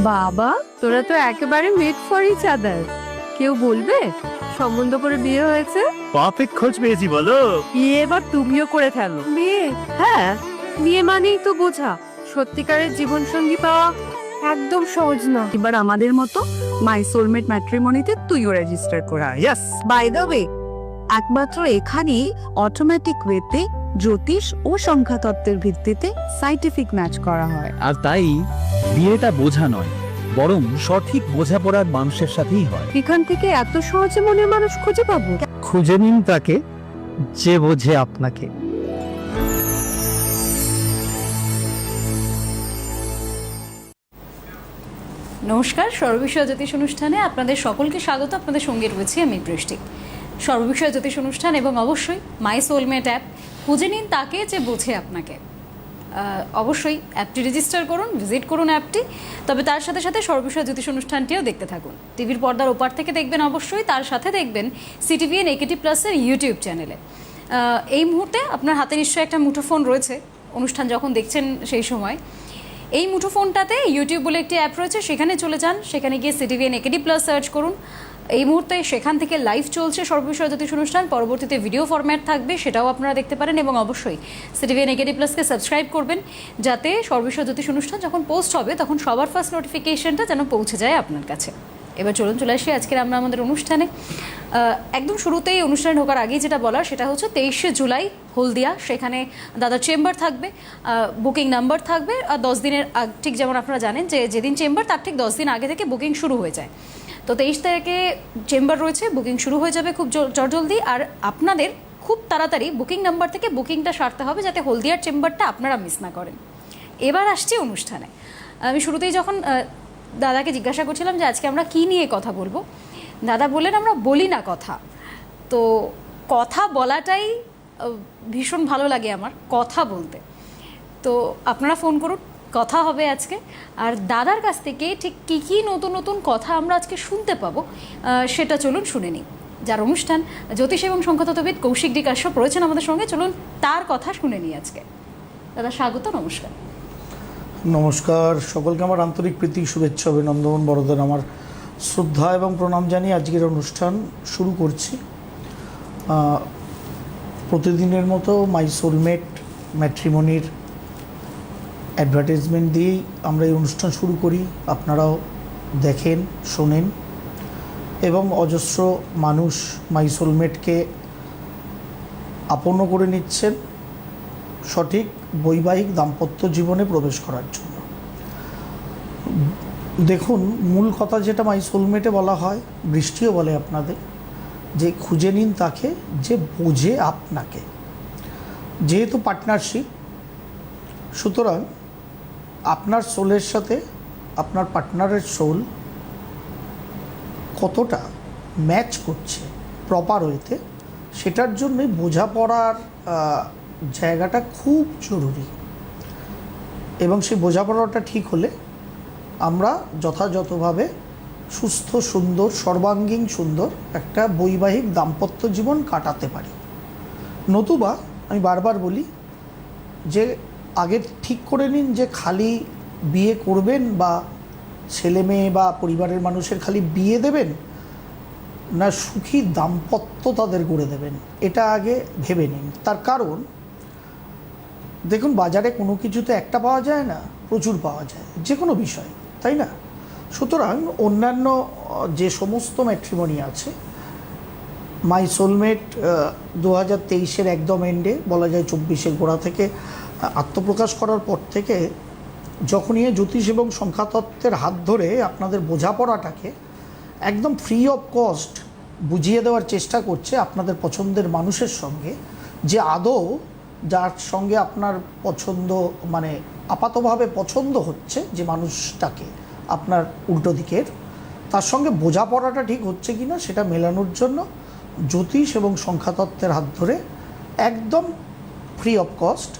বাবা, তোরা তো একেবারে মেড ফর ইচ আদার। কেউ বলবে সম্বন্ধ করে বিয়ে হয়েছে? পারফেক্ট খোঁজ পেয়েছি বলো। বিয়ে এবার তুমিও করে ফেলো। বিয়ে? হ্যাঁ, বিয়ে মানেই তো বোঝা সত্যিকারের জীবন সঙ্গী পাওয়া একদম সহজ না। এবার আমাদের মতো মাই সোলমেট ম্যাট্রিমনিতে তুইও রেজিস্টার করা। ইয়েস। বাই দ্য ওয়ে, একমাত্র এখানেই অটোমেটিক ওয়েতে জ্যোতিষ ও সংখ্যাতত্ত্বের ভিত্তিতে সাইন্টিফিক ম্যাচ করা হয়। আর তাই বিয়েটা বোঝা নয়, বরং সঠিক বোঝাপড়ার মানুষের সাথেই হয়। এখান থেকে এত সহজে মনের মানুষ খুঁজে পাবো? খুঁজে নিন তাকে যে বোঝে আপনাকে। নমস্কার, সর্ববিষয় জ্যোতিষ অনুষ্ঠানে আপনাদের সকলকে স্বাগত। আপনাদের সঙ্গে রয়েছি আমি বৃষ্টি। সর্ববিষয় জ্যোতিষ অনুষ্ঠান এবং অবশ্যই মাই সোলমেট অ্যাপ, খুঁজে নিন তাকে যে বোঝে আপনাকে। অবশ্যই অ্যাপটি রেজিস্টার করুন, ভিজিট করুন অ্যাপটি। তবে তার সাথে সাথে সর্ববিষয় জ্যোতিষ অনুষ্ঠানটিও দেখতে থাকুন। টিভির পর্দার ওপার থেকে দেখবেন অবশ্যই, তার সাথে দেখবেন সিটিভিএন একেটি প্লাসের ইউটিউব চ্যানেলে। এই মুহূর্তে আপনার হাতে নিশ্চয়ই একটা মুঠোফোন রয়েছে, অনুষ্ঠান যখন দেখছেন সেই সময়। এই মুঠোফোনটাতে ইউটিউব বলে একটি অ্যাপ রয়েছে, সেখানে চলে যান, সেখানে গিয়ে সিটিভিএন একেডি প্লাস সার্চ করুন। এই মুহূর্তে সেখান থেকে লাইভ চলছে সর্ববিষয় জ্যোতিষ অনুষ্ঠান, পরবর্তীতে ভিডিও ফরম্যাট থাকবে, সেটাও আপনারা দেখতে পারেন। এবং অবশ্যই সিটিভিএন একেডি প্লাসকে সাবস্ক্রাইব করবেন, যাতে সর্ববিষয় জ্যোতিষ অনুষ্ঠান যখন পোস্ট হবে তখন সবার ফার্স্ট নোটিফিকেশনটা যেন পৌঁছে যায় আপনার কাছে। এবার চলে আসি আজকের আমরা আমাদের অনুষ্ঠানে। একদম শুরুতেই অনুষ্ঠানে ঢোকার আগেই যেটা বলার সেটা হচ্ছে 23শে জুলাই হলদিয়া, সেখানে দাদার চেম্বার থাকবে, বুকিং নাম্বার থাকবে। আর 10 দিনের ঠিক যেমন আপনারা জানেন যে যেদিন চেম্বার তার ঠিক 10 দিন আগে থেকে বুকিং শুরু হয়ে যায়। তো 23 তারিখে চেম্বার রয়েছে, বুকিং শুরু হয়ে যাবে খুব জলদি। আর আপনাদের খুব তাড়াতাড়ি বুকিং নাম্বার থেকে বুকিংটা সারতে হবে, যাতে হলদিয়ার চেম্বারটা আপনারা মিস না করেন। এবার আসছি অনুষ্ঠানে। আমি শুরুতেই যখন দাদাকে জিজ্ঞাসা করছিলাম যে আজকে আমরা কী নিয়ে কথা বলবো, দাদা বললেন আমরা বলি না কথা। তো কথা বলাটাই ভীষণ ভালো লাগে আমার, কথা বলতে। তো আপনারা ফোন করুন, কথা হবে আজকে। আর দাদার কাছ থেকে ঠিক কী কী নতুন নতুন কথা আমরা আজকে শুনতে পাবো, সেটা চলুন শুনে নিই। যার অনুষ্ঠান জ্যোতিষ এবং সংখ্যাতত্ত্ববিদ কৌশিক ডি কাশ্যপ রয়েছেন আমাদের সঙ্গে, চলুন তার কথা শুনে নিই আজকে। দাদা স্বাগত, নমস্কার। নমস্কার, সকলকে আমার আন্তরিক প্রীতি, শুভেচ্ছা, অভিনন্দন, বড়দের আমার শ্রদ্ধা এবং প্রণাম জানিয়ে আজকের অনুষ্ঠান শুরু করছি। প্রতিদিনের মতো মাই সোলমেট ম্যাট্রিমনির অ্যাডভার্টাইজমেন্ট দিয়েই আমরা এই অনুষ্ঠান শুরু করি। আপনারাও দেখেন, শোনেন এবং অজস্র মানুষ মাই সোলমেটকে আপন্ন করে নিচ্ছেন সঠিক বৈবাহিক দাম্পত্য জীবনে প্রবেশ করার জন্য। দেখুন, মূল কথা যেটা মাই সোলমেটে বলা হয়, বৃষ্টিও বলে আপনাদের, যে খুঁজে নিন তাকে যে বোঝে আপনাকে। যেহেতু পার্টনারশিপ, সুতরাং আপনার সোলের সাথে আপনার পার্টনারের সোল কতটা ম্যাচ করছে প্রপার ওয়েতে, সেটার জন্যই বোঝাপড়ার জায়গাটা খুব জরুরি। এবং সেই বোঝাপড়াটা ঠিক হলে আমরা যথাযথভাবে সুস্থ, সুন্দর, সর্বাঙ্গীন সুন্দর একটা বৈবাহিক দাম্পত্য জীবন কাটাতে পারি। নতুবা আমি বারবার বলি যে আগে ঠিক করে নিন যে খালি বিয়ে করবেন, বা ছেলে মেয়ে বা পরিবারের মানুষের খালি বিয়ে দেবেন, না সুখী দাম্পত্য তাদের করে দেবেন, এটা আগে ভেবে নিন। তার কারণ দেখুন, বাজারে কোনো কিছু তো একটা পাওয়া যায় না, প্রচুর পাওয়া যায় যে কোনো বিষয়, তাই না? সুতরাং অন্যান্য যে সমস্ত ম্যাট্রিমনি আছে, মাই সোলমেট 2023-এর একদম এন্ডে, বলা যায় 24-এর গোড়া থেকে আত্মপ্রকাশ করার পর থেকে যখনই জ্যোতিষ এবং সংখ্যাতত্ত্বের হাত ধরে আপনাদের বোঝাপড়াটাকে একদম ফ্রি অফ কস্ট বুঝিয়ে দেওয়ার চেষ্টা করছে আপনাদের পছন্দের মানুষের সঙ্গে, যে আদৌ যার সঙ্গে আপনার পছন্দ, মানে আপাতভাবে পছন্দ হচ্ছে যে মানুষটাকে আপনার উল্টো দিকের, তার সঙ্গে বোঝাপড়াটা ঠিক হচ্ছে কি না সেটা মেলানোর জন্য জ্যোতিষ এবং সংখ্যাতত্ত্বের হাত ধরে একদম ফ্রি অফ কস্ট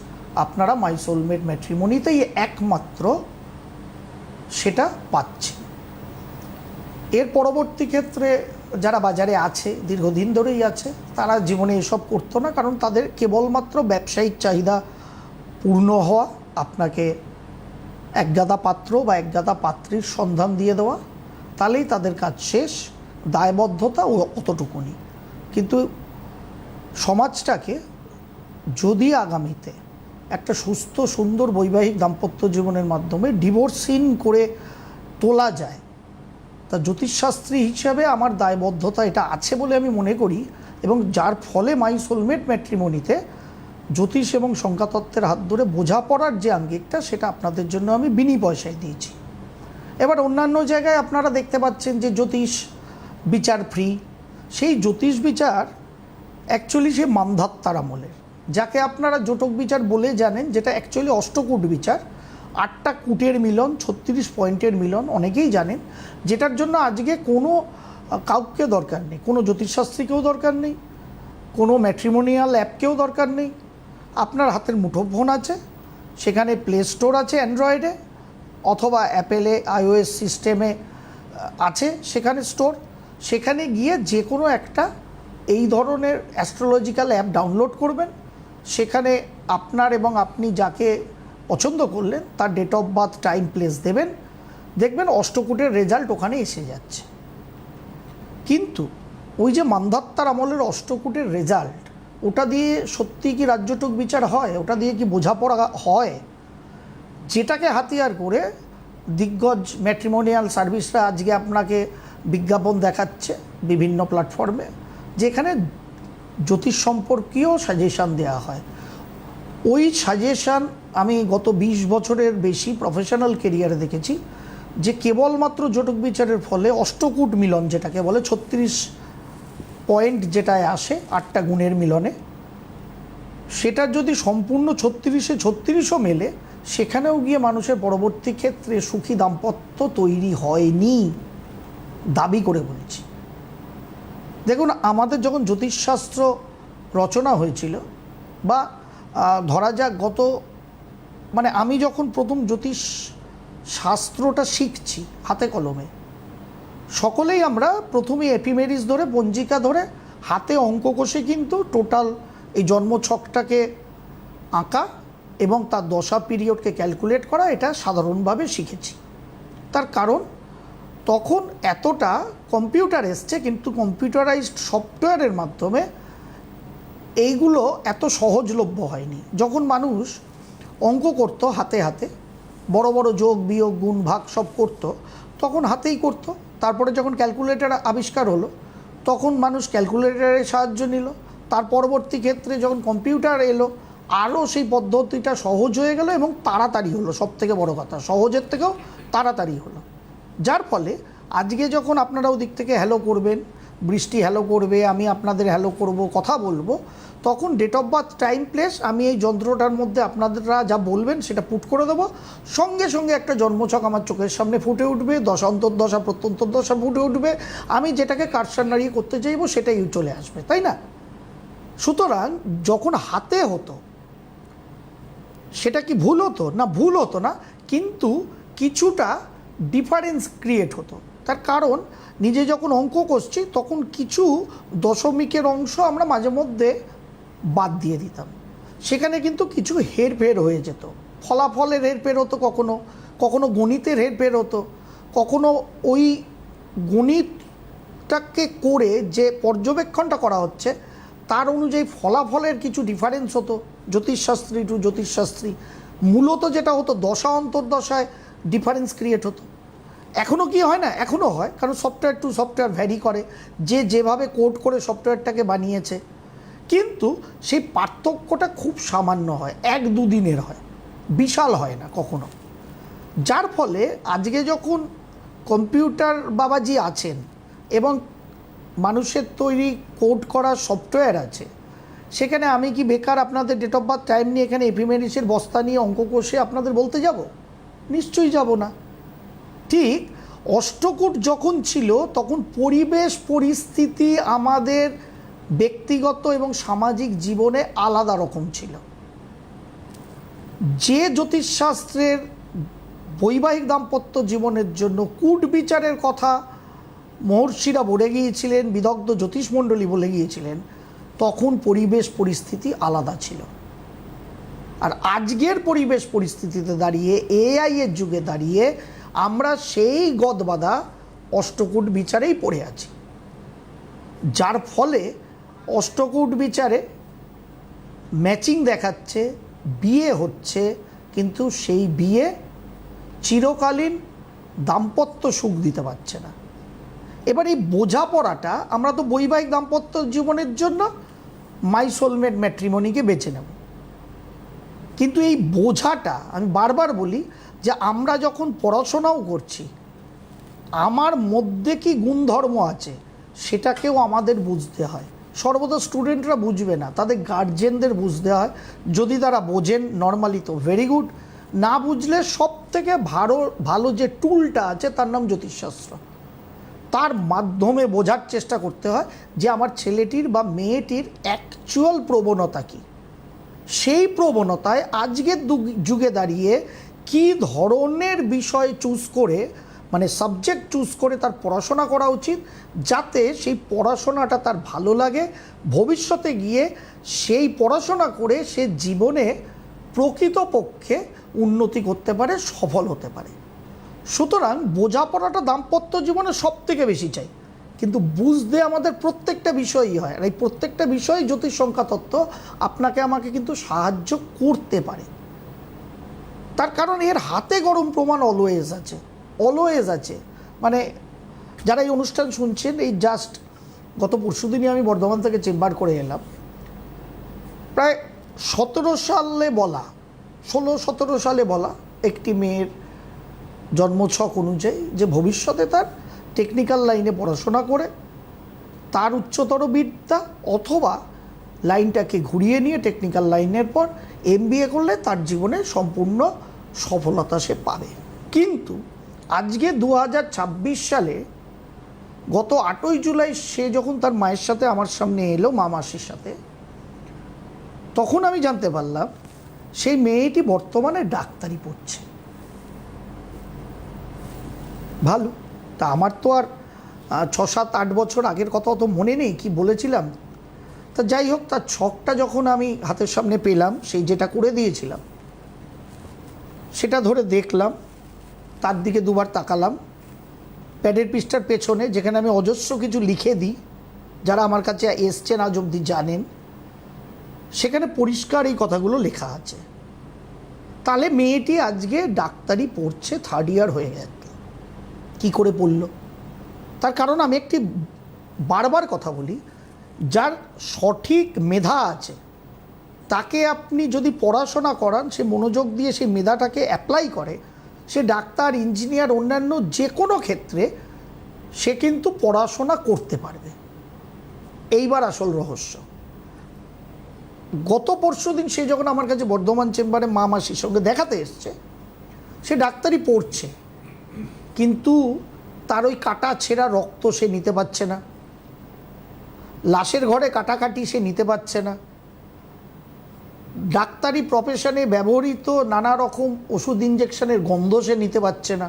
আপনারা মাই সোলমেট ম্যাট্রিমনিতেই একমাত্র সেটা পাচ্ছেন। এর পরবর্তী ক্ষেত্রে যারা বাজারে আছে, দীর্ঘদিন ধরেই আছে, তারা জীবনে এসব করতো না, কারণ তাদের কেবলমাত্র ব্যবসায়িক চাহিদা পূর্ণ হওয়া, আপনাকে একগাদা পাত্র বা একগাদা পাত্রীর সন্ধান দিয়ে দেওয়া, তাহলেই তাদের কাজ শেষ। দায়বদ্ধতা ও অতটুকুনি। কিন্তু সমাজটাকে যদি আগামীতে একটা সুস্থ সুন্দর বৈবাহিক দাম্পত্য জীবনের মাধ্যমে ডিভোর্সহীন করে তোলা যায়, তা জ্যোতিষশাস্ত্রী হিসাবে আমার দায়বদ্ধতা এটা আছে বলে আমি মনে করি। এবং যার ফলে মাই সোলমেট ম্যাট্রিমনিতে জ্যোতিষ এবং সংখ্যাতত্ত্বের হাত ধরে বোঝাপড়ার যে আঙ্গিকটা, সেটা আপনাদের জন্য আমি বিনি পয়সায় দিয়েছি। এবার অন্যান্য জায়গায় আপনারা দেখতে পাচ্ছেন যে জ্যোতিষ বিচার ফ্রি। সেই জ্যোতিষ বিচার অ্যাকচুয়ালি সে মান্ধাত্তার আমলের, যাকে আপনারা জোটক বিচার বলে জানেন, যেটা অ্যাকচুয়ালি অষ্টকূট বিচার। 8টা কূটের মিলন, 36 পয়েন্টের মিলন, অনেকেই জানেন। যেটার জন্য আজকে কোনো কাউকে দরকার নেই, কোনো জ্যোতিষশাস্ত্রীকেও দরকার নেই, কোনো ম্যাট্রিমোনিয়াল অ্যাপকেও দরকার নেই। আপনার হাতের মুঠোফোন আছে, সেখানে প্লে স্টোর আছে অ্যান্ড্রয়েডে, অথবা অ্যাপেলে iOS সিস্টেমে আছে সেখানে স্টোর। সেখানে গিয়ে যে কোনো একটা এই ধরনের অ্যাস্ট্রোলজিক্যাল অ্যাপ ডাউনলোড করবেন। সেখানে আপনার এবং আপনি যাকে পছন্দ করলেন তার date of birth, time, place দেবেন, দেখবেন অষ্টকূটের রেজাল্ট ওখানে এসে যাচ্ছে। কিন্তু ওই যে মান্ধাত্তার আমলের অষ্টকূটের রেজাল্ট, ওটা দিয়ে সত্যি কি রাজ্যটুক বিচার হয়? ওটা দিয়ে কি বোঝাপড়া হয়? যেটাকে হাতিয়ার করে দিগ্গজ ম্যাট্রিমোনিয়াল সার্ভিসরা আজকে আপনাকে বিজ্ঞাপন দেখাচ্ছে বিভিন্ন প্ল্যাটফর্মে, যেখানে জ্যোতিষ সম্পর্কীয় সাজেশান দেওয়া হয়। ওই সাজেশান আমি গত 20 বছরের বেশি প্রফেশনাল কেরিয়ারে দেখেছি যে কেবলমাত্র জটক বিচারের ফলে অষ্টকূট মিলন, যেটাকে বলে 36 পয়েন্ট যেটায় আসে 8টা গুণের মিলনে, সেটা যদি সম্পূর্ণ 36-এ 36ও মেলে, সেখানেও গিয়ে মানুষের পরবর্তী ক্ষেত্রে সুখী দাম্পত্য তৈরি হয়নি, দাবি করে বলছি। দেখুন, আমাদের যখন জ্যোতিষশাস্ত্র রচনা হয়েছিল, বা ধরা যাক আমি যখন প্রথম জ্যোতিষ শাস্ত্রটা শিখছি হাতে কলমে, সকলেই আমরা প্রথমে এপিমেরিস ধরে, পঞ্জিকা ধরে, হাতে অঙ্ক কষে কিন্তু টোটাল এই জন্মছকটাকে আঁকা এবং তার দশা পিরিয়ডকে ক্যালকুলেট করা, এটা সাধারণভাবে শিখেছি। তার কারণ তখন এতটা কম্পিউটার এসছে, কিন্তু কম্পিউটারাইজড সফটওয়্যারের মাধ্যমে এইগুলো এত সহজলভ্য হয়নি। যখন মানুষ অঙ্ক করতো হাতে হাতে, বড় বড় যোগ বিয়োগ গুণ ভাগ সব করতো, তখন হাতেই করতো। তারপরে যখন ক্যালকুলেটর আবিষ্কার হলো, তখন মানুষ ক্যালকুলেটরের সাহায্য নিল। তার পরবর্তী ক্ষেত্রে যখন কম্পিউটার এলো, আরও সেই পদ্ধতিটা সহজ হয়ে গেল এবং তাড়াতাড়ি হলো। সব থেকে বড় কথা, সহজের থেকেও তাড়াতাড়ি হলো। যার ফলে আজকে যখন আপনারা ওদিক থেকে হ্যালো করবেন, বৃষ্টি হ্যালো করবে, আমি আপনাদের হ্যালো করব, কথা বলবো, তখন date of birth, time, place আমি এই যন্ত্রটার মধ্যে আপনারা যা বলবেন সেটা পুট করে দেবো। সঙ্গে সঙ্গে একটা জন্মছক আমার চোখের সামনে ফুটে উঠবে, দশা অন্তর্দশা প্রত্যন্তর্দশা ফুটে উঠবে। আমি যেটাকে কারসার নাড়িয়ে করতে চাইবো সেটাই চলে আসবে, তাই না? সুতরাং যখন হাতে হতো, সেটা কি ভুল হতো না? ভুল হতো না, কিন্তু কিছুটা ডিফারেন্স ক্রিয়েট হতো। তার কারণ নিজে যখন অঙ্ক করছি, তখন কিছু দশমিকের অংশ আমরা মাঝে মধ্যে বাদ দিয়ে দিতাম। সেখানে কিন্তু কিছু হেরফের হয়ে যেত, ফলাফলের হেরফের হতো, কখনো কখনো গণিতের হেরফের হতো, কখনো ওই গণিতটাকে করে যে পর্যবেক্ষণটা করা হচ্ছে তার অনুযায়ী ফলাফলের কিছু ডিফারেন্স হতো জ্যোতিষশাস্ত্রী টু জ্যোতিষশাস্ত্রী। মূলত যেটা হতো, দশা অন্তর্দশায় ডিফারেন্স ক্রিয়েট হতো। এখনও কি হয় না? এখনও হয়, কারণ সফটওয়্যার টু সফটওয়্যার ভ্যারি করে, যে যেভাবে কোড করে সফটওয়্যারটাকে বানিয়েছে। কিন্তু সেই পার্থক্যটা খুব সামান্য হয়, 1-2 দিনের হয়, বিশাল হয় না কখনো। যার ফলে আজকে যখন কম্পিউটার বাবাজি আছেন এবং মানুষের তৈরি কোড করা সফটওয়্যার আছে, সেখানে আমি কি বেকার আপনাদের ডেট অফ বার্থ, টাইম নিয়ে এখানে এপিমেরিসের বস্তা নিয়ে অঙ্ক কষে আপনাদের বলতে যাব? নিশ্চয়ই যাব না। ঠিক অষ্টকূট যখন ছিল, তখন পরিবেশ পরিস্থিতি আমাদের ব্যক্তিগত এবং সামাজিক জীবনে আলাদা রকম ছিল। যে জ্যোতিষশাস্ত্রের বৈবাহিক দাম্পত্য জীবনের জন্য কূট বিচারের কথা মহর্ষিরা বলে গিয়েছিলেন, বিদগ্ধ জ্যোতিষমণ্ডলী বলে গিয়েছিলেন, তখন পরিবেশ পরিস্থিতি আলাদা ছিল। আর আজকের পরিবেশ পরিস্থিতিতে দাঁড়িয়ে এআই এর যুগে দাঁড়িয়ে আমরা সেই গদবাঁধা অষ্টকূট বিচারেই পড়ে আছি, যার ফলে অষ্টকূট বিচারে ম্যাচিং দেখাচ্ছে, বিয়ে হচ্ছে, কিন্তু সেই বিয়ে চিরকালীন দাম্পত্য সুখ দিতে পারছে না। এবার এই বোঝাপড়াটা, আমরা তো বৈবাহিক দাম্পত্য জীবনের জন্য মাই সোলমেট ম্যাট্রিমনিকে বেছে নেব, কিন্তু এই বোঝাটা আমি বারবার বলি যে আমরা যখন পড়াশোনাও করছি, আমার মধ্যে কি গুণধর্ম আছে সেটাকেও আমাদের বুঝতে হয়। সর্বদা স্টুডেন্টরা বুঝবে না, তাদের গার্জেনদের বুঝতে হয়। যদি তারা বোঝেন নর্মালি তো ভেরি গুড, না বুঝলে সব থেকে ভালো যে টুলটা আছে তার নাম জ্যোতিষশাস্ত্র। তার মাধ্যমে বোঝার চেষ্টা করতে হয় যে আমার ছেলেটির বা মেয়েটির অ্যাকচুয়াল প্রবণতা কী, সেই প্রবণতায় আজকের যুগে দাঁড়িয়ে কী ধরনের বিষয় চুজ করে, মানে সাবজেক্ট চুজ করে তার পড়াশোনা করা উচিত, যাতে সেই পড়াশোনাটা তার ভালো লাগে, ভবিষ্যতে গিয়ে সেই পড়াশোনা করে সে জীবনে প্রকৃতপক্ষে উন্নতি করতে পারে, সফল হতে পারে। সুতরাং বোঝাপড়াটা দাম্পত্য জীবনে সব থেকে বেশি চাই, কিন্তু বুঝতে আমাদের প্রত্যেকটা বিষয়ই হয়। আর এই প্রত্যেকটা বিষয় জ্যোতিষ সংখ্যা তত্ত্ব আপনাকে আমাকে কিন্তু সাহায্য করতে পারে। তার কারণ এর হাতে গরম প্রমাণ অলওয়েজ আছে, অলওয়েজ আছে। মানে যারা এই অনুষ্ঠান শুনছেন, এই জাস্ট গত পরশুদিনই আমি বর্ধমান থেকে চেম্বার করে এলাম, প্রায় 16-17 সালে বলা একটি মেয়ের জন্মছক অনুযায়ী যে ভবিষ্যতে তার টেকনিক্যাল লাইনে পড়াশোনা করে তার উচ্চতর বিদ্যা অথবা লাইনটাকে ঘুরিয়ে নিয়ে টেকনিক্যাল লাইনের পর MBA করলে তার জীবনে সম্পূর্ণ সফলতা সে পাবে। কিন্তু আজকে 2026 সালে গত 8ই জুলাই সে যখন তার মায়ের সাথে আমার সামনে এলো, মা মাসির সাথে, তখন আমি জানতে পারলাম সেই মেয়েটি বর্তমানে ডাক্তারি পড়ছে। ভালো, তা আমার তো আর 6-7-8 বছর আগের কথা অত মনে নেই কি বলেছিলাম। তা যাই হোক, তার ছকটা যখন আমি হাতের সামনে পেলাম, সেই যেটা করে দিয়েছিলাম সেটা ধরে দেখলাম, তার দিকে দুবার তাকালাম। প্যাডের পৃষ্ঠার পেছনে যেখানে আমি অজস্র কিছু লিখে দিই, যারা আমার কাছে এসছেন আজ অবধি জানেন, সেখানে পরিষ্কার এই কথাগুলো লেখা আছে। তাহলে মেয়েটি আজকে ডাক্তারি পড়ছে, 3rd ইয়ার হয়ে গেছে। কি করে পড়ল? তার কারণ আমি একটি বারবার কথা বলি, যার সঠিক মেধা আছে তাকে আপনি যদি পড়াশোনা করান, সে মনোযোগ দিয়ে সেই মেধাটাকে অ্যাপ্লাই করে, সে ডাক্তার, ইঞ্জিনিয়ার, অন্যান্য যে কোনো ক্ষেত্রে সে কিন্তু পড়াশোনা করতে পারবে। এইবার আসল রহস্য, গত পরশুদিন সে যখন আমার কাছে বর্ধমান চেম্বারে মা মাসির সঙ্গে দেখাতে এসছে, সে ডাক্তারি পড়ছে, কিন্তু তার ওই কাটা ছেঁড়া রক্ত সে নিতে পারছে না, লাশের ঘরে কাটাকাটি সে নিতে পারছে না, ডাক্তারি প্রফেশনে ব্যবহৃত নানা রকম ওষুধ ইঞ্জেকশনের গন্ধ সে নিতে পারছে না,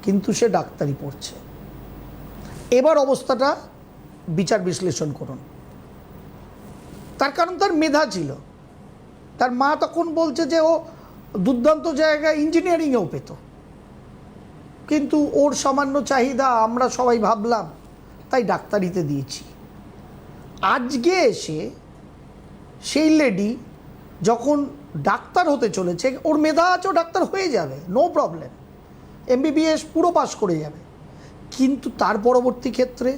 কিন্তু সে ডাক্তারি পড়ছে। এবার অবস্থাটা বিচার বিশ্লেষণ করুন। তার কারণ তার মেধা ছিল। তার মা তখন বলছে যে ও দুর্দান্ত জায়গায় ইঞ্জিনিয়ারিংয়েও পেত, কিন্তু ওর সামান্য চাহিদা আমরা সবাই ভাবলাম, তাই ডাক্তারিতে দিয়েছি। আজকে এসে সেই লেডি যখন ডাক্তার হতে চলেছে, ওর মেধা আছে, ও ডাক্তার হয়ে যাবে, নো প্রবলেম, MBBS পুরো পাস করে যাবে, কিন্তু তার পরবর্তী ক্ষেত্রে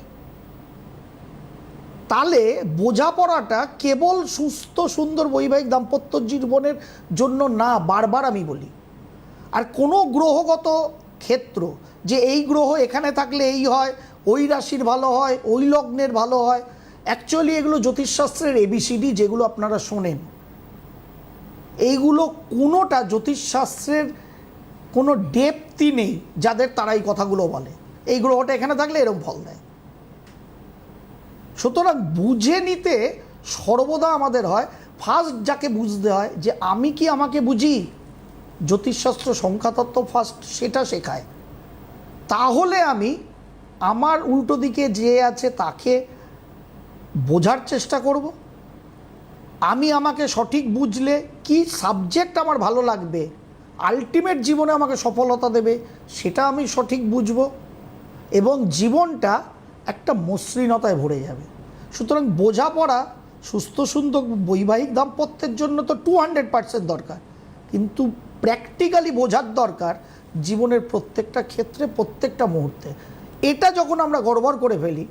তাহলে বোঝাপড়াটা কেবল সুস্থ সুন্দর বৈবাহিক দাম্পত্য জীবনের জন্য না, বারবার আমি বলি। আর কোনো গ্রহগত ক্ষেত্র যে এই গ্রহ এখানে থাকলে এই হয়, ওই রাশির ভালো হয়, ওই লগ্নের ভালো হয়, অ্যাকচুয়ালি এগুলো জ্যোতিষশাস্ত্রের ABCD যেগুলো আপনারা শোনেন, এইগুলো কোনোটা জ্যোতিষশাস্ত্রের কোনো ডেপথই নেই যাদের তারা এই কথাগুলো বলে এই গ্রহটা এখানে থাকলে এরকম ফল দেয়। সুতরাং বুঝে নিতে সর্বদা আমাদের হয়, ফার্স্ট যাকে বুঝতে হয় যে আমি কি আমাকে বুঝি, জ্যোতিষশাস্ত্র সংখ্যাতত্ত্ব ফার্স্ট সেটা শেখায়। তাহলে আমি আমার উল্টো দিকে যে আছে তাকে বোঝার চেষ্টা করব। আমি আমাকে সঠিক বুঝলে কি সাবজেক্ট আমার ভালো লাগবে, আলটিমেট জীবনে আমাকে সফলতা দেবে, সেটা আমি সঠিক বুঝবো এবং জীবনটা একটা মসৃণতায় ভরে যাবে। সুতরাং বোঝাপড়া সুস্থ সুন্দর বৈবাহিক দাম্পত্যের জন্য তো 200% দরকার, কিন্তু প্র্যাকটিক্যালি বোঝার দরকার জীবনের প্রত্যেকটা ক্ষেত্রে, প্রত্যেকটা মুহূর্তে। এটা যখন আমরা গড়বড় করে ফেলি,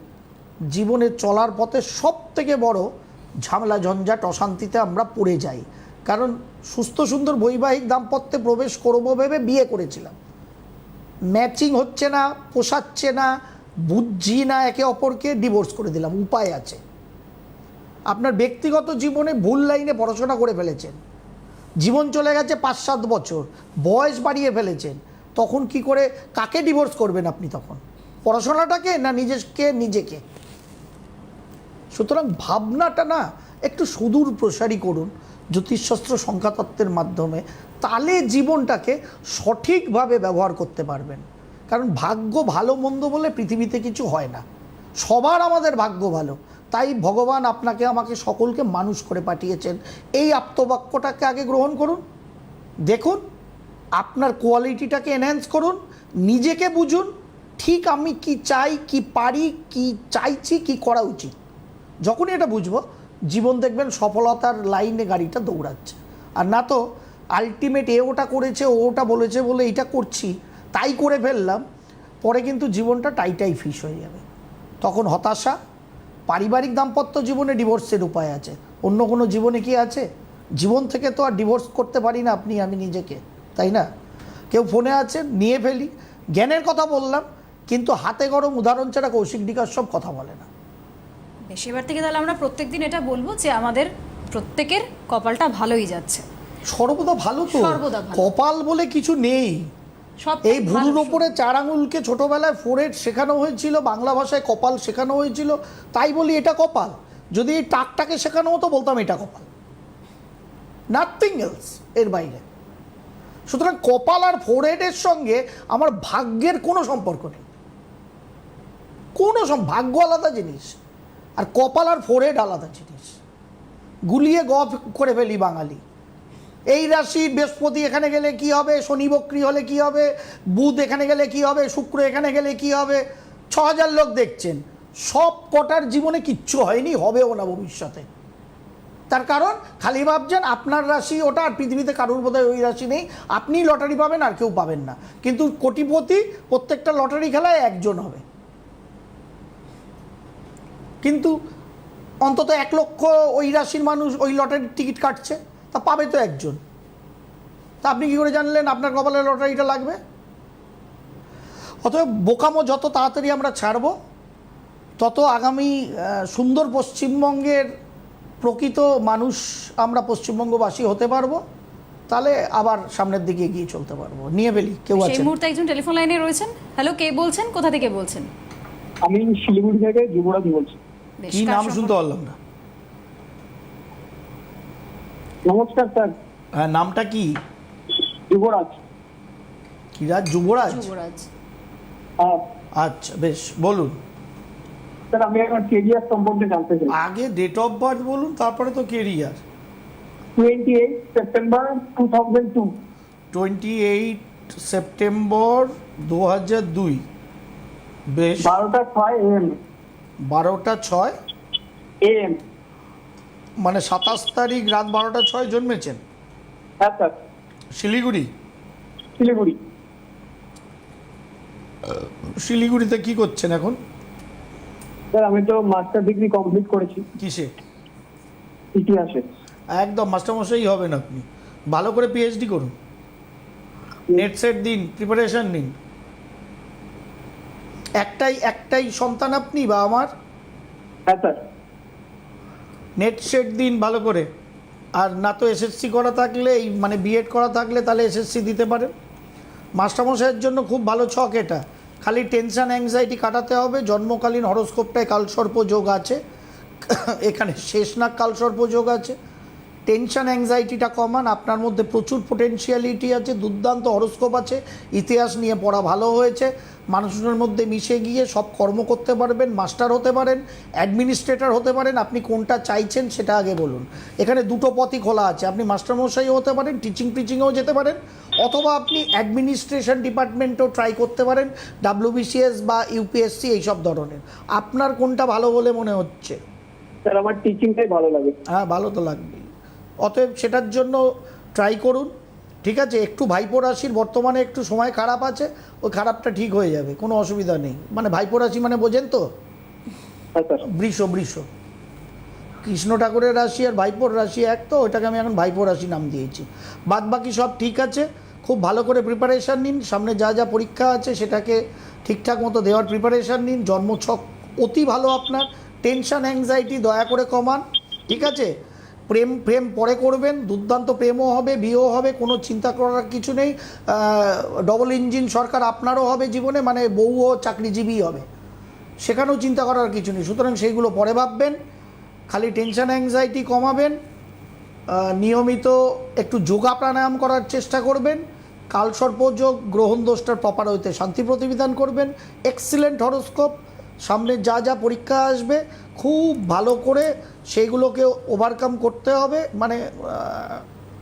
জীবনে চলার পথে সব থেকে বড় ঝামেলা, ঝঞ্ঝাট, অশান্তিতে আমরা পড়ে যাই। কারণ সুস্থ সুন্দর বৈবাহিক দাম্পত্যে প্রবেশ করবো ভেবে বিয়ে করেছিলাম, ম্যাচিং হচ্ছে না, পোষাচ্ছে না, বুঝছি না একে অপরকে, ডিভোর্স করে দিলাম। উপায় আছে। আপনার ব্যক্তিগত জীবনে ভুল লাইনে পড়াশোনা করে ফেলেছেন, জীবন চলে গেছে 5-7 বছর, বয়স বাড়িয়ে ফেলেছেন, তখন কি করে, কাকে ডিভোর্স করবেন আপনি তখন? পড়াশোনাটাকে না নিজেকে? সুতরাং ভাবনাটা না একটু সুদূর প্রসারী করুন জ্যোতিষশাস্ত্র, সংখ্যাতত্ত্বের মাধ্যমে, তাহলে জীবনটাকে সঠিকভাবে ব্যবহার করতে পারবেন। কারণ ভাগ্য ভালো মন্দ বলে পৃথিবীতে কিছু হয় না, সবার আমাদের ভাগ্য ভালো, তাই ভগবান আপনাকে আমাকে সকলকে মানুষ করে পাঠিয়েছেন। এই আপ্তবাক্যটাকে আগে গ্রহণ করুন, দেখুন আপনার কোয়ালিটিটাকে এনহ্যান্স করুন, নিজেকে বুঝুন, ঠিক আমি কি চাই, কি পারি, কি চাইছি, কি করা উচিত। যখনই এটা বুঝবো, জীবন দেখবেন সফলতার লাইনে গাড়িটা দৌড়াচ্ছে। আর না তো আলটিমেট এ ওটা করেছে, ও ওটা বলেছে বলে এইটা করছি, তাই করে ফেললাম, পরে কিন্তু জীবনটা টাইটাই ফিস হয়ে যাবে। তখন হতাশা। পারিবারিক দাম্পত্য জীবনে ডিভোর্সের উপায় আছে, অন্য কোনো জীবনে কি আছে? জীবন থেকে তো আর ডিভোর্স করতে পারি না আপনি আমি নিজেকে, তাই না? কেউ ফোনে আছেন, নিয়ে ফেলি। জ্ঞানের কথা বললাম, কিন্তু হাতে গরম উদাহরণ ছাড়া কৌশিক ডিকার সব কথা বলে না। বেশিরভাগ থেকে তাহলে আমরা প্রত্যেকদিন এটা বলবো যে আমাদের প্রত্যেকের কপালটা ভালোই যাচ্ছে, সর্বদা ভালো তো, সর্বদা ভালো। কপাল বলে কিছু নেই। সব এই ভুরুর ওপরে 4 আঙুলকে ছোটবেলায় ফোরেড শেখানো হয়েছিল, বাংলা ভাষায় কপাল শেখানো হয়েছিল, তাই বলি এটা কপাল। যদি এই টাকটাকে শেখানো হতো, বলতাম এটা কপাল, নাথিং এলস, এর বাইরে। সুতরাং কপাল আর ফোরেডের সঙ্গে আমার ভাগ্যের কোনো সম্পর্ক নেই, ভাগ্য আলাদা জিনিস, আর কপাল আর ফোরেড আলাদা জিনিস। গুলিয়ে গপ করে ফেলি বাঙালি। এই রাশি বৃহস্পতি এখানে গেলে কি হবে, শনি বক্রী হলে কি হবে, বুধ এখানে গেলে কি হবে, শুক্র এখানে গেলে কি হবে। 6000 লোক দেখছেন, সব কটার জীবনে কিচ্ছু হয়নি, হবেও না ভবিষ্যতে। তার কারণ খালি ভাবছেন আপনার রাশি ওটা, আর পৃথিবীতে কারোর বোধহয় ওই রাশি নেই, আপনি লটারি পাবেন আর কেউ পাবেন না। কিন্তু কোটিপতি প্রত্যেকটা লটারি খেলায় একজন হবে, কিন্তু অন্তত 1 লক্ষ ওই রাশির মানুষ ওই লটারির টিকিট কাটছে, তা পাবে তো একজন। তা আপনি কী করে জানলেন আপনার কপালে লটারিটা লাগবে? অতএব বোকামো যত তাড়াতাড়ি আমরা ছাড়ব, তত আগামী সুন্দর পশ্চিমবঙ্গের প্রকৃত মানুষ আমরা পশ্চিমবঙ্গবাসী হতে পারবো, তাহলে আবার সামনের দিকে এগিয়ে চলতে পারবো। নিয়ে ফেলি, কেউ সেই আছে? মুহূর্তে একজন টেলিফোন লাইনে রয়েছেন। হ্যালো, কে বলছেন, কোথা থেকে বলছেন? আমি শিলিগুড়ি থেকে যুবরাজ বলছি। বেশ, কি কার নাম সম্পর্কে? শুনতে পারলাম না। নমস্কার স্যার। হ্যাঁ, নামটা কি? যুবরাজ। কি রাজ? যুবরাজ? যুবরাজ। হ্যাঁ আচ্ছা, বেশ, বলুন। স্যার, আমি আমার কেরিয়ার সম্বন্ধে জানতে চাই। আগে ডেট অফ বার্থ বলুন, তারপরে তো কেরিয়ার। 28 সেপ্টেম্বর 2002। 28 সেপ্টেম্বর 2002। বেশ। 12:06 AM। 12:06 AM। মানে 27 তারিখ রাত 12:06 জন্মেছেন? হ্যাঁ স্যার। শিলিগুড়ি? শিলিগুড়ি। শিলিগুড়িতে কি করছেন এখন? স্যার, আমি তো মাস্টার ডিগ্রি কমপ্লিট করেছি কিসে? ইতিহাসে। একদম মাস্টারমশাই হবেন আপনি। ভালো করে পিএইচডি করুন, নেট সেট দিন, প্রিপারেশন নিন। একটাই সন্তান আপনি বা আমার? হ্যাঁ স্যার। নেট সেট দিন ভালো করে। আর না তো এসএসসি করা থাকলে, মানে বিএড করা থাকলে, তাহলে এসএসসি দিতে পারেন। মাস্টারমশাইয়ের জন্য খুব ভালো ছক এটা। খালি টেনশন অ্যাংজাইটি কাটাতে হবে। জন্মকালীন হরোস্কোপটায় কালসর্প যোগ আছে, এখানে শেষনাগ কালসর্প যোগ আছে। টেনশন অ্যাংজাইটিটা কমান, আপনার মধ্যে প্রচুর পোটেনশিয়ালিটি আছে, দুর্দান্ত হরোস্কোপ আছে, ইতিহাস নিয়ে পড়া ভালো হয়েছে, মানুষের মধ্যে মিশে গিয়ে সব কর্ম করতে পারবেন, মাস্টার হতে পারেন, অ্যাডমিনিস্ট্রেটর হতে পারেন। আপনি কোনটা চাইছেন সেটা আগে বলুন। এখানে দুটো পথই খোলা আছে, আপনি মাস্টারমশাইও হতে পারেন, টিচিংয়েও যেতে পারেন, অথবা আপনি অ্যাডমিনিস্ট্রেশন ডিপার্টমেন্টও ট্রাই করতে পারেন, WBCS বা UPSC এইসব ধরনের। আপনার কোনটা ভালো বলে মনে হচ্ছে? স্যার আমার টিচিংটাই ভালো লাগে। হ্যাঁ, ভালো তো লাগবে, অতএব সেটার জন্য ট্রাই করুন। ঠিক আছে, একটু ভাইপো রাশির বর্তমানে একটু সময় খারাপ আছে, ওই খারাপটা ঠিক হয়ে যাবে, কোনো অসুবিধা নেই। মানে ভাইপো রাশি মানে বোঝেন তো, হ্যাঁ স্যার। বৃষ কৃষ্ণ ঠাকুরের রাশি আর ভাইপোর রাশি এক, তো ওইটাকে আমি এখন ভাইপো রাশি নাম দিয়েছি। বাদ বাকি সব ঠিক আছে, খুব ভালো করে প্রিপারেশান নিন, সামনে যা যা পরীক্ষা আছে সেটাকে ঠিকঠাক মতো দেওয়ার প্রিপারেশান নিন। জন্মছক অতি ভালো আপনার, টেনশন অ্যাংজাইটি দয়া করে কমান। ঠিক আছে, প্রেম পরে করবেন, দুর্দান্ত প্রেমও হবে, বিয়েও হবে, কোনো চিন্তা করার কিছু নেই। ডবল ইঞ্জিন সরকার আপনারও হবে জীবনে, মানে বউও চাকরিজীবী হবে, সেখানেও চিন্তা করার কিছু নেই। সুতরাং সেইগুলো পরে ভাববেন, খালি টেনশন অ্যাংজাইটি কমাবেন, নিয়মিত একটু যোগা প্রাণায়াম করার চেষ্টা করবেন, কালসর্পযোগ গ্রহণ দোষটার প্রপার হইতে শান্তি প্রতিবিধান করবেন। এক্সিলেন্ট হরোস্কোপ, সামনে যা যা পরীক্ষা আসবে খুব ভালো করে সেইগুলোকে ওভারকাম করতে হবে, মানে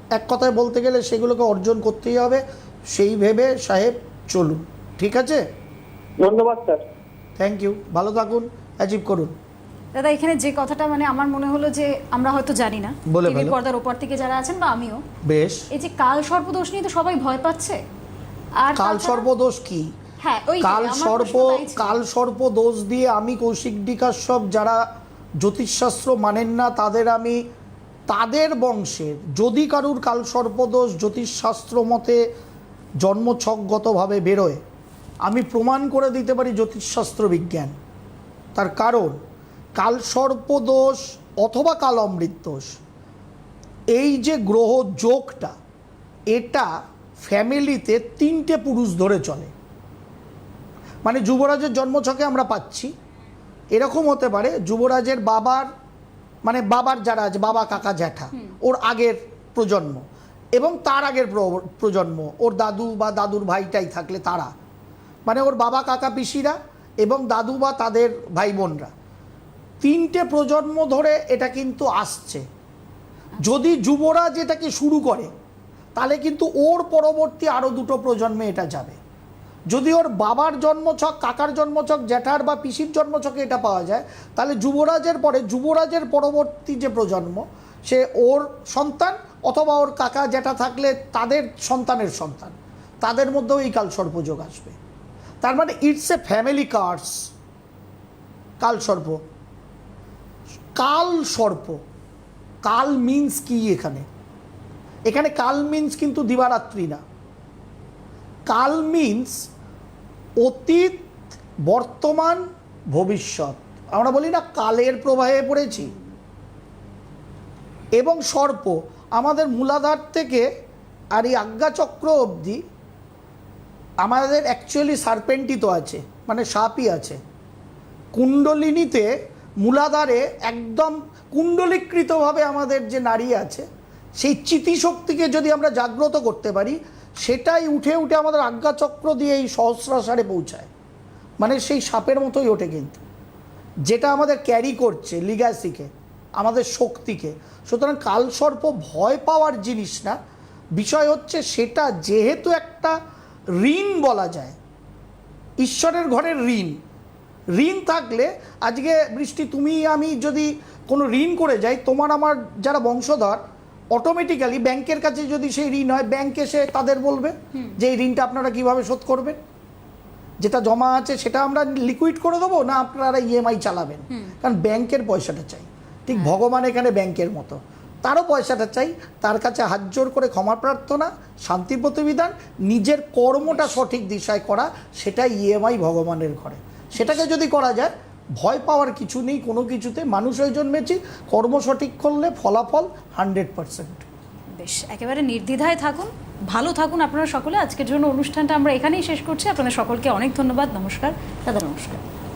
এক কথায় বলতে গেলে সেগুলোকে অর্জন করতেই হবে। সেই ভেবে সাহেব চলুন, ঠিক আছে? ধন্যবাদ স্যার। থ্যাংক ইউ, ভালো থাকুন, অ্যাচিভ করুন। দাদা এখানে যে কথাটা মানে আমার মনে হলো যে আমরা হয়তো জানি না, বলে টিভির ফেলো। পর্দার ওপর থেকে যারা আছেন বা আমিও, বেশ, এই যে কাল সর্পদোষ নিয়ে তো সবাই ভয় পাচ্ছে। আর কাল তাছাড়া- সর্বদোষ কি? হ্যাঁ, ওই যে কাল আমার সর্প, প্রশ্ন তাই ছিল। কাল সর্প দোষ দিয়ে আমি কৌশিক ডিকাশ্যপ, যারা জ্যোতিষশাস্ত্র মানেন না তাদের আমি, তাদের বংশের যদি কারুর কাল সর্পদোষ জ্যোতিষশাস্ত্র মতে জন্মছকগতভাবে বেরোয়, আমি প্রমাণ করে দিতে পারি জ্যোতিষশাস্ত্র বিজ্ঞান। তার কারণ কাল সর্পদোষ অথবা কাল অমৃত দোষ, এই যে গ্রহ যোগটা, এটা ফ্যামিলিতে 3টে পুরুষ ধরে চলে। মানে যুবরাজের জন্মছকে আমরা পাচ্ছি এরকম হতে পারে, যুবরাজের বাবার, মানে বাবার যারা আছে, বাবা কাকা জ্যাঠা, ওর আগের প্রজন্ম এবং তার আগের প্রজন্ম, ওর দাদু বা দাদুর ভাইটাই থাকলে তারা, মানে ওর বাবা কাকা পিসিরা এবং দাদু বা তাদের ভাই বোনরা, 3টে প্রজন্ম ধরে এটা কিন্তু আসছে। যদি যুবরাজ এটাকে শুরু করে তাহলে কিন্তু ওর পরবর্তী আরও 2টো প্রজন্মে এটা যাবে। যদি ওর বাবার জন্মছক, কাকার জন্মছক, জ্যাঠার বা পিসির জন্মছকে এটা পাওয়া যায়, তাহলে যুবরাজের পরে যুবরাজের পরবর্তী যে প্রজন্ম, সে ওর সন্তান অথবা ওর কাকা জ্যাঠা থাকলে তাদের সন্তানের সন্তান, তাদের মধ্যেও এই কালসর্পযোগ আসবে। তার মানে ইটস এ ফ্যামিলি কার্স। কালসর্প, কালসর্প, কাল মিন্স কি? এখানে কাল মিন্স কিন্তু দিবারাত্রি না, কাল মিন্স অতীত, বর্তমান, ভবিষ্যৎ। আমরা বলি না কালের প্রবাহে পড়েছি। এবং সর্প আমাদের মূলাধার থেকে আর এই আজ্ঞাচক্র অবধি আমাদের অ্যাকচুয়ালি সার্পেন্টই তো আছে, মানে সাপই আছে। কুণ্ডলিনীতে মূলাধারে একদম কুণ্ডলীকৃতভাবে আমাদের যে নারী আছে, সেই চিতিশক্তিকে যদি আমরা জাগ্রত করতে পারি, সেটাই উঠে উঠে আমাদের আজ্ঞাচক্র দিয়ে এই সহস্রাসারে পৌঁছায়। মানে সেই সাপের মতোই ওঠে কিন্তু, যেটা আমাদের ক্যারি করছে লিগ্যাসিকে, আমাদের শক্তিকে। সুতরাং কালসর্প ভয় পাওয়ার জিনিস না, বিষয় হচ্ছে সেটা যেহেতু একটা ঋণ বলা যায়, ঈশ্বরের ঘরের ঋণ। ঋণ থাকলে আজকে বৃষ্টি, তুমি আমি যদি কোনো ঋণ করে যাই, তোমার আমার যারা বংশধর, অটোমেটিক্যালি ব্যাংকের কাছে যদি সেই ঋণ হয়, ব্যাংক এসে তাদের বলবে যে এই ঋণটা আপনারা কিভাবে শোধ করবেন, যেটা জমা আছে সেটা আমরা লিকুইড করে দেবো না আপনারা EMI চালাবেন, কারণ ব্যাংকের পয়সাটা চাই। ঠিক ভগবান এখানে ব্যাংকের মতো, তারও পয়সাটা চাই, তার কাছে হাত জোর করে ক্ষমা প্রার্থনা, শান্তি প্রতিবিধান, নিজের কর্মটা সঠিক দিশায় করা, সেটাই EMI ভগবানের ঘরে। সেটাকে যদি করা যায়, ভয় পাওয়ার কিছু নেই কোনো কিছুতে। মানুষ হয়ে জন্মেছি, কর্ম সঠিক করলে ফলাফল 100%। বেশ, একেবারে নির্দ্বিধায় থাকুন, ভালো থাকুন আপনারা সকলে। আজকের জন্য অনুষ্ঠানটা আমরা এখানেই শেষ করছি। আপনাদের সকলকে অনেক ধন্যবাদ। নমস্কার দাদা। নমস্কার।